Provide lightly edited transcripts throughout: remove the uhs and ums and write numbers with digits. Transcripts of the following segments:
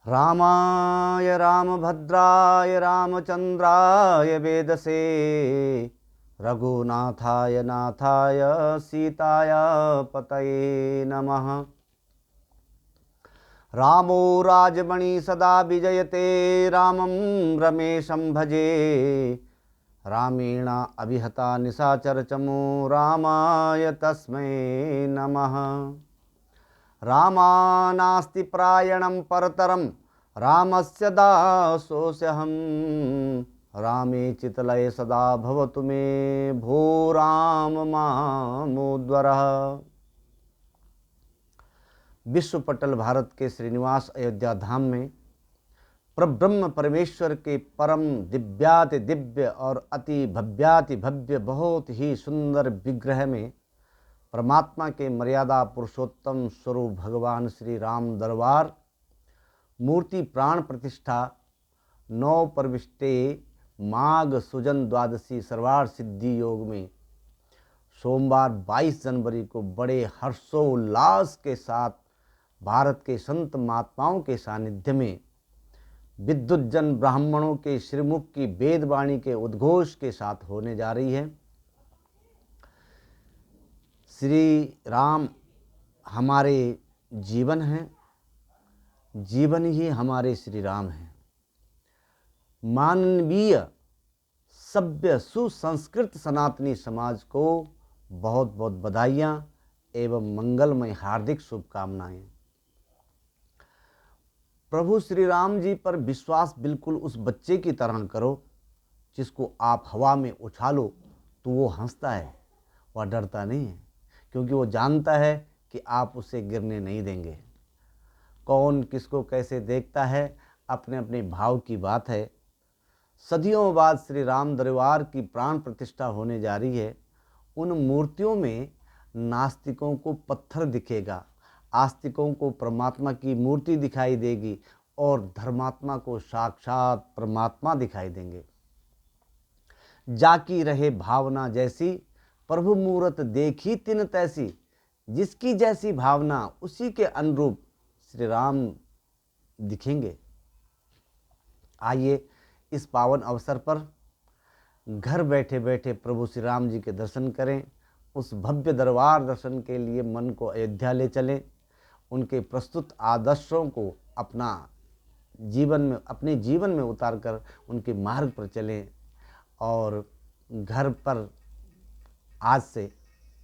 रामाय रामभद्राय रामचंद्राय वेदसे रघुनाथाय नाथाय सीताय पतये नमः। रामो राजमणि सदा विजयते रामं रमेशं भजे। रामेण अभिहता निशाचरचमो रामाय तस्मै नमः। रामानास्ति प्रायणं परतरं रामस्य दासोऽस्यहं। रामे चितलये सदा भवतु मे भो राम मामोद्वरः। विश्व पटल भारत के श्रीनिवास अयोध्या धाम में परब्रह्म परमेश्वर के परम दिव्याति दिव्य और अति भव्याति भव्य बहुत ही सुंदर विग्रह में परमात्मा के मर्यादा पुरुषोत्तम स्वरूप भगवान श्री राम दरबार मूर्ति प्राण प्रतिष्ठा 9 प्रविष्टे माघ सुजन द्वादशी सर्वार्थ सिद्धि योग में सोमवार 22 जनवरी को बड़े हर्षोल्लास के साथ भारत के संत महात्माओं के सानिध्य में विद्वज्जन ब्राह्मणों के श्रीमुख की वेदवाणी के उद्घोष के साथ होने जा रही है। श्री राम हमारे जीवन हैं, जीवन ही हमारे श्री राम हैं। मानवीय सभ्य सुसंस्कृत सनातनी समाज को बहुत बहुत बधाइयाँ एवं मंगलमय हार्दिक शुभकामनाएं। प्रभु श्री राम जी पर विश्वास बिल्कुल उस बच्चे की तरह करो जिसको आप हवा में उछालो तो वो हंसता है, वह डरता नहीं है, क्योंकि वो जानता है कि आप उसे गिरने नहीं देंगे। कौन किसको कैसे देखता है अपने अपने भाव की बात है। सदियों बाद श्री राम दरबार की प्राण प्रतिष्ठा होने जा रही है। उन मूर्तियों में नास्तिकों को पत्थर दिखेगा, आस्तिकों को परमात्मा की मूर्ति दिखाई देगी और धर्मात्मा को साक्षात परमात्मा दिखाई देंगे। जाकी रहे भावना जैसी प्रभु मूरत देखी तिन तैसी। जिसकी जैसी भावना उसी के अनुरूप श्री राम दिखेंगे। आइए इस पावन अवसर पर घर बैठे बैठे प्रभु श्री राम जी के दर्शन करें। उस भव्य दरबार दर्शन के लिए मन को अयोध्या ले चलें। उनके प्रस्तुत आदर्शों को अपने जीवन में उतार कर उनके मार्ग पर चलें। और घर पर आज से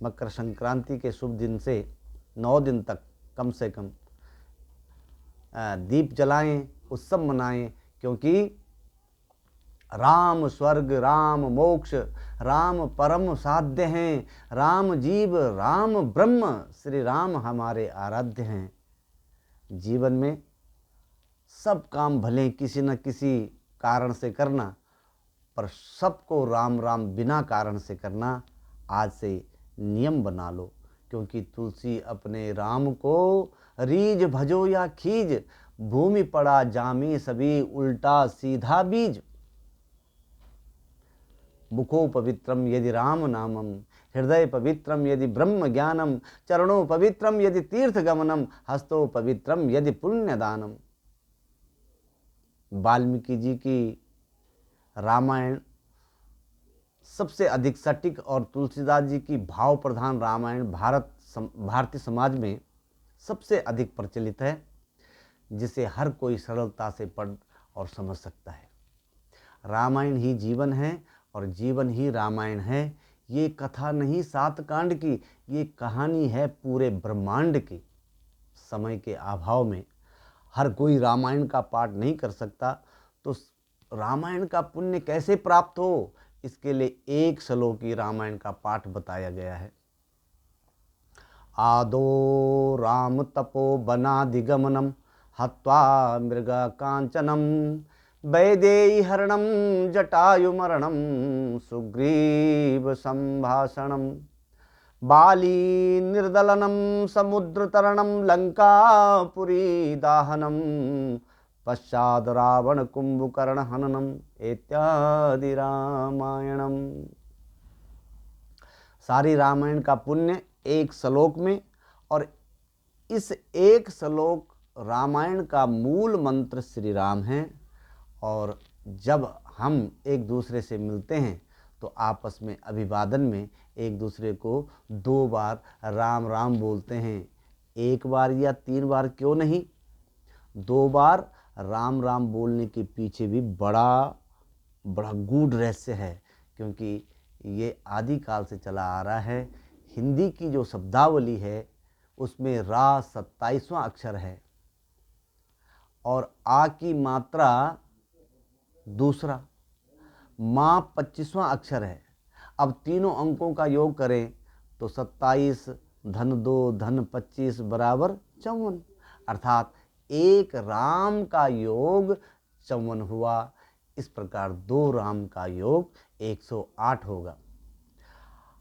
मकर संक्रांति के शुभ दिन से 9 दिन तक कम से कम दीप जलाएं, उत्सव मनाएं, क्योंकि राम स्वर्ग, राम मोक्ष, राम परम साध्य हैं। राम जीव, राम ब्रह्म, श्री राम हमारे आराध्य हैं। जीवन में सब काम भले किसी न किसी कारण से करना, पर सबको राम राम बिना कारण से करना आज से नियम बना लो। क्योंकि तुलसी अपने राम को रीझ भजो या खीज। भूमि पड़ा जामे सभी उल्टा सीधा बीज। मुखो पवित्रम यदि राम नामम, हृदय पवित्रम यदि ब्रह्म ज्ञानम, चरणों पवित्रम यदि तीर्थ गमनम, हस्तो पवित्रम यदि पुण्य दानम। वाल्मीकि जी की रामायण सबसे अधिक सटीक और तुलसीदास जी की भाव प्रधान रामायण भारतीय समाज में सबसे अधिक प्रचलित है, जिसे हर कोई सरलता से पढ़ और समझ सकता है। रामायण ही जीवन है और जीवन ही रामायण है। ये कथा नहीं 7 कांड की, ये कहानी है पूरे ब्रह्मांड की। समय के अभाव में हर कोई रामायण का पाठ नहीं कर सकता, तो रामायण का पुण्य कैसे प्राप्त हो, इसके लिए एक श्लोकी रामायण का पाठ बताया गया है। आदो राम तपो वनादिगमनम हत्वा मृगा कांचनम, वैदेही हरणम जटायुमरणम, सुग्रीव संभाषणम, बाली निर्दलनम समुद्र तरणम, लंकापुरी दाहनम, पश्चाद रावण कुंभकर्ण हननम इत्यादि रामायणम। सारी रामायण का पुण्य एक श्लोक में, और इस एक श्लोक रामायण का मूल मंत्र श्री राम हैं और जब हम एक दूसरे से मिलते हैं तो आपस में अभिवादन में एक दूसरे को 2 बार राम राम बोलते हैं। 1 बार या 3 बार क्यों नहीं, 2 बार राम राम बोलने के पीछे भी बड़ा गूढ़ रहस्य है, क्योंकि ये आदिकाल से चला आ रहा है। हिंदी की जो शब्दावली है उसमें रा 27वां अक्षर है और आ की मात्रा दूसरा, माँ 25वां अक्षर है। अब तीनों अंकों का योग करें तो 27 धन 2 धन 25 बराबर 54, अर्थात एक राम का योग 54 हुआ। इस प्रकार 2 राम का योग 108 होगा।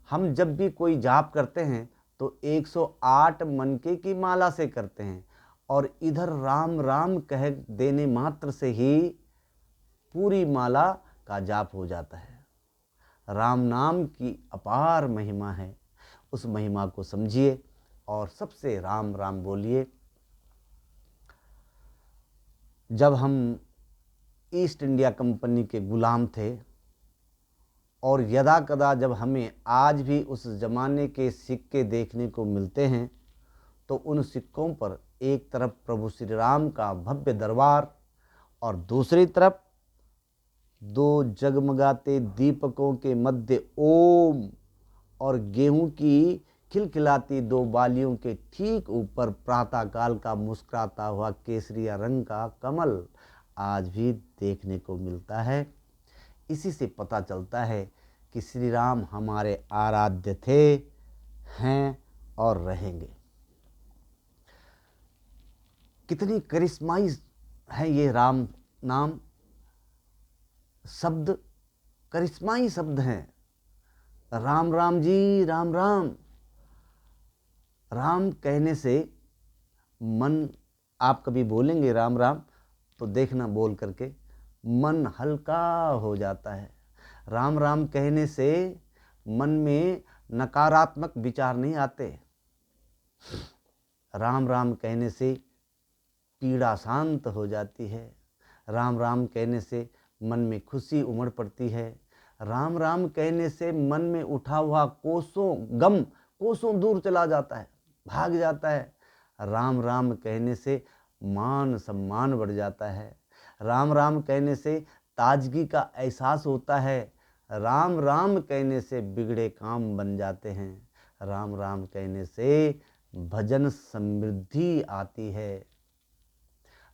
हम जब भी कोई जाप करते हैं तो 108 मनके की माला से करते हैं और इधर राम राम कह देने मात्र से ही पूरी माला का जाप हो जाता है। राम नाम की अपार महिमा है, उस महिमा को समझिए और सबसे राम राम बोलिए। जब हम ईस्ट इंडिया कंपनी के गुलाम थे और यदा कदा जब हमें आज भी उस ज़माने के सिक्के देखने को मिलते हैं तो उन सिक्कों पर एक तरफ प्रभु श्री राम का भव्य दरबार और दूसरी तरफ 2 जगमगाते दीपकों के मध्य ओम और गेहूं की खिलखिलाती 2 बालियों के ठीक ऊपर प्रातःकाल का मुस्कुराता हुआ केसरिया रंग का कमल आज भी देखने को मिलता है। इसी से पता चलता है कि श्री राम हमारे आराध्य थे, हैं और रहेंगे। कितनी करिश्माई है ये राम नाम शब्द, करिश्माई शब्द हैं। राम राम जी राम राम, राम कहने से मन, आप कभी बोलेंगे राम राम तो देखना बोल करके मन हल्का हो जाता है। राम राम कहने से मन में नकारात्मक विचार नहीं आते। राम राम कहने से पीड़ा शांत हो जाती है। राम राम कहने से मन में खुशी उमड़ पड़ती है। राम राम कहने से मन में उठा हुआ कोसों दूर चला जाता है, भाग जाता है। राम राम कहने से मान सम्मान बढ़ जाता है। राम राम कहने से ताजगी का एहसास होता है। राम राम कहने से बिगड़े काम बन जाते हैं। राम राम कहने से भजन समृद्धि आती है।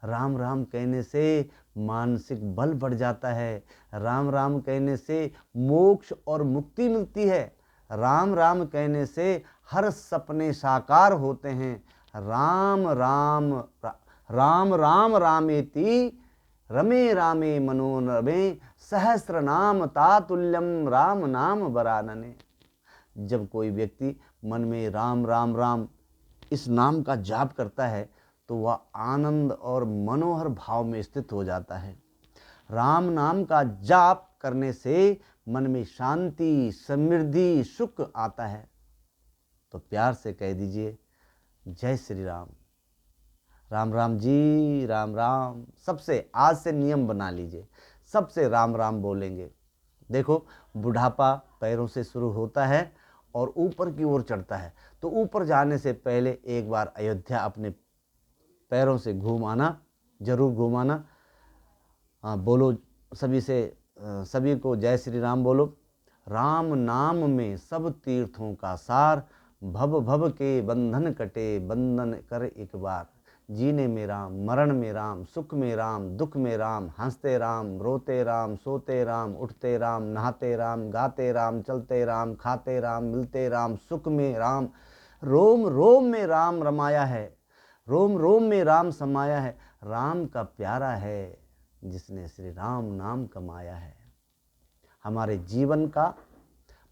राम राम कहने से मानसिक बल बढ़ जाता है। राम राम कहने से मोक्ष और मुक्ति मिलती है। राम राम कहने से हर सपने साकार होते हैं। राम राम राम राम रामेति रमे रामे मनोरमे सहस्र नाम तातुल्यम राम नाम वरानने। जब कोई व्यक्ति मन में राम राम राम इस नाम का जाप करता है तो वह आनंद और मनोहर भाव में स्थित हो जाता है। राम नाम का जाप करने से मन में शांति, समृद्धि, सुख आता है। तो प्यार से कह दीजिए जय श्री राम। राम राम जी राम राम। सबसे आज से नियम बना लीजिए, सबसे राम राम बोलेंगे। देखो बुढ़ापा पैरों से शुरू होता है और ऊपर की ओर चढ़ता है, तो ऊपर जाने से पहले एक बार अयोध्या अपने पैरों से घूमाना, जरूर घूमाना। बोलो सभी से, सभी को जय श्री राम बोलो। राम नाम में सब तीर्थों का सार, भव भव के बंधन कटे बंधन कर एक बार। जीने में राम, मरण में राम, सुख में राम, दुख में राम, हंसते राम, रोते राम, सोते राम, उठते राम, नहाते राम, गाते राम, चलते राम, खाते राम, मिलते राम, सुख में राम। रोम रोम में राम रमाया है, रोम रोम में राम समाया है। राम का प्यारा है जिसने श्री राम नाम कमाया है। हमारे जीवन का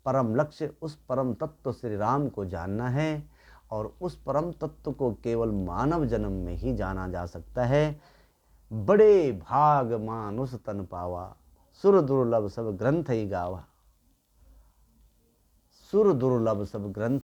परम लक्ष्य उस परम तत्व श्री राम को जानना है और उस परम तत्व को केवल मानव जन्म में ही जाना जा सकता है। बड़े भाग मानुष तन पावा, सुर दुर्लभ सब ग्रंथ ही गावा। सुर दुर्लभ सब ग्रंथ